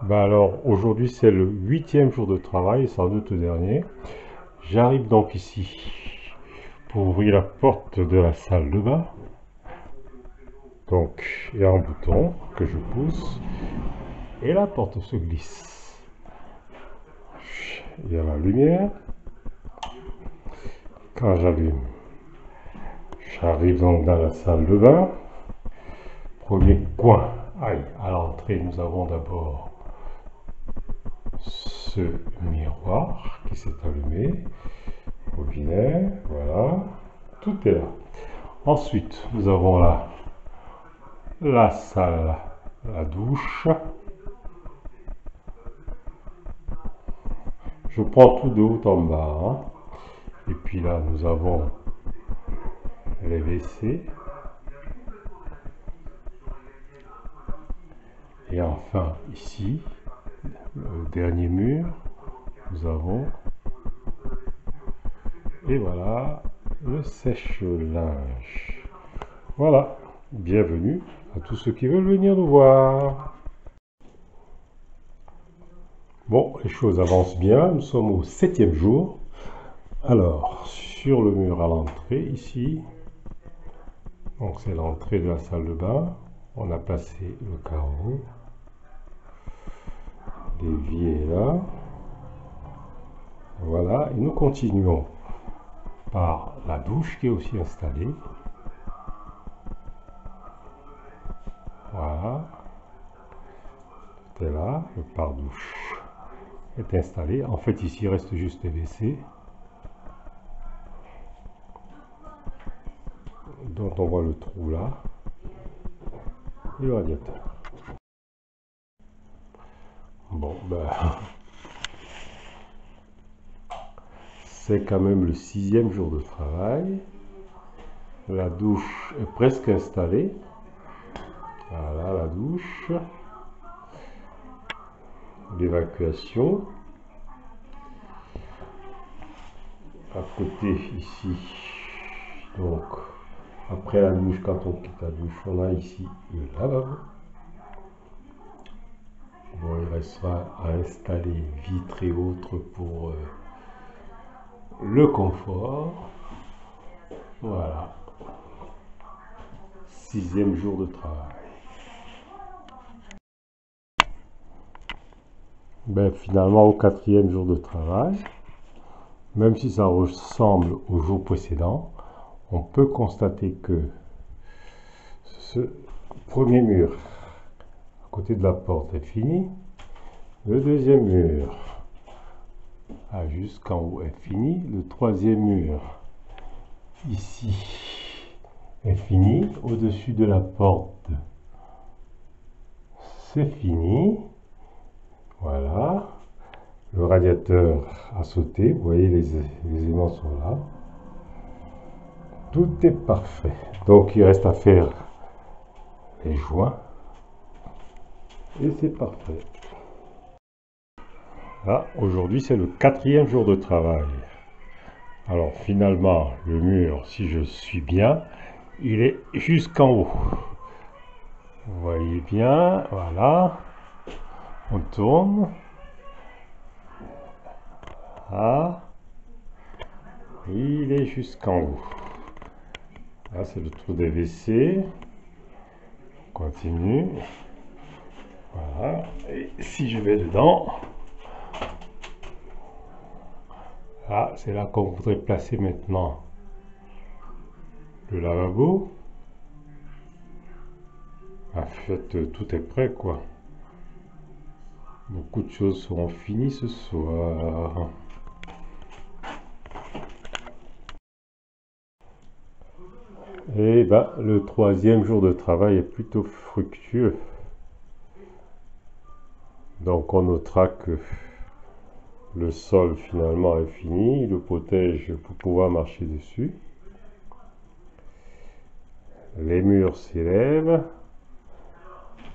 Bah alors, aujourd'hui c'est le 8e jour de travail, et sans doute le dernier. J'arrive donc ici pour ouvrir la porte de la salle de bain. Donc, il y a un bouton que je pousse et la porte se glisse. Il y a la lumière. Quand j'allume, j'arrive donc dans la salle de bain. Premier coin, aïe, à l'entrée, nous avons d'abord ce miroir qui s'est allumé. Robinet, voilà, tout est là. Ensuite, nous avons là la salle, la douche. Je prends tout de haut en bas, hein. Et puis là, nous avons les WC. Et enfin, ici, le dernier mur, nous avons, et voilà, le sèche-linge. Voilà, bienvenue à tous ceux qui veulent venir nous voir. Bon, les choses avancent bien, nous sommes au 7e jour. Alors, sur le mur à l'entrée, ici, donc c'est l'entrée de la salle de bain, on a placé le carreau, l'évier est là, voilà, et nous continuons par la douche qui est aussi installée, voilà, c'est là, le pare-douche est installé, en fait ici il reste juste les WC, dont on voit le trou là, et le radiateur. Bon, ben, c'est quand même le 6e jour de travail. La douche est presque installée. Voilà la douche. L'évacuation. À côté ici, donc après la douche, quand on quitte la douche, on a ici le lavabo. Bon, il restera à installer vitres et autres pour le confort. Voilà. 6e jour de travail. Ben, finalement, au 4e jour de travail, même si ça ressemble au jour précédent, on peut constater que ce premier mur à côté de la porte est fini. Le deuxième mur jusqu'en haut est fini. Le troisième mur ici est fini. Au-dessus de la porte, c'est fini. Voilà. Le radiateur a sauté. Vous voyez, les aimants sont là. Tout est parfait. Donc il reste à faire les joints. Et c'est parfait. Là, aujourd'hui, c'est le 4e jour de travail. Alors finalement, le mur, si je suis bien, il est jusqu'en haut. Vous voyez bien, voilà. On tourne. Ah, il est jusqu'en haut. Là, c'est le trou des WC. On continue. Voilà. Et si je vais dedans, là, c'est là qu'on voudrait placer maintenant le lavabo. En fait, tout est prêt, quoi. Beaucoup de choses seront finies ce soir. Et ben, le 3e jour de travail est plutôt fructueux. Donc on notera que le sol finalement est fini, il le protège pour pouvoir marcher dessus. Les murs s'élèvent,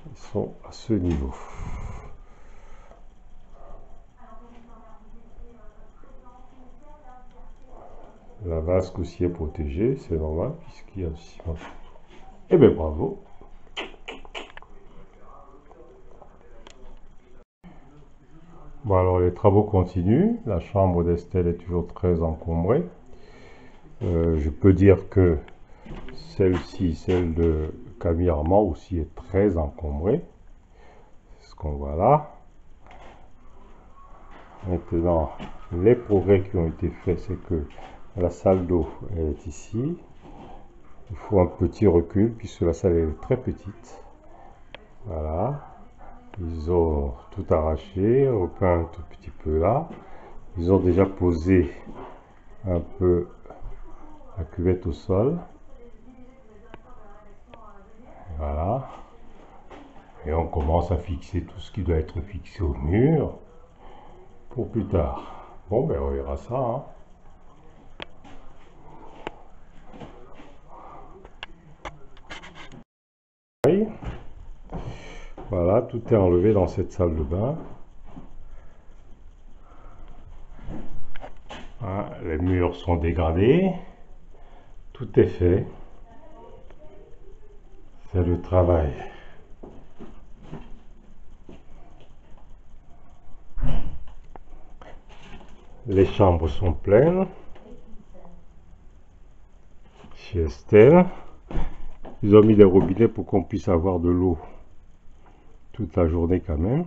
ils sont à ce niveau. La vasque aussi est protégée, c'est normal puisqu'il y a le ciment. Eh bien bravo! Bon, alors les travaux continuent. La chambre d'Estelle est toujours très encombrée. Je peux dire que celle-ci, celle de Camille Armand aussi est très encombrée. C'est ce qu'on voit là. Maintenant, les progrès qui ont été faits, c'est que la salle d'eau est ici. Il faut un petit recul puisque la salle est très petite. Voilà. Ils ont tout arraché, repeint un tout petit peu là. Ils ont déjà posé un peu la cuvette au sol. Voilà. Et on commence à fixer tout ce qui doit être fixé au mur pour plus tard. Bon, ben on verra ça, hein. Voilà, tout est enlevé dans cette salle de bain. Hein, les murs sont dégradés. Tout est fait. C'est le travail. Les chambres sont pleines. Chez Estelle. Ils ont mis des robinets pour qu'on puisse avoir de l'eau toute la journée quand même.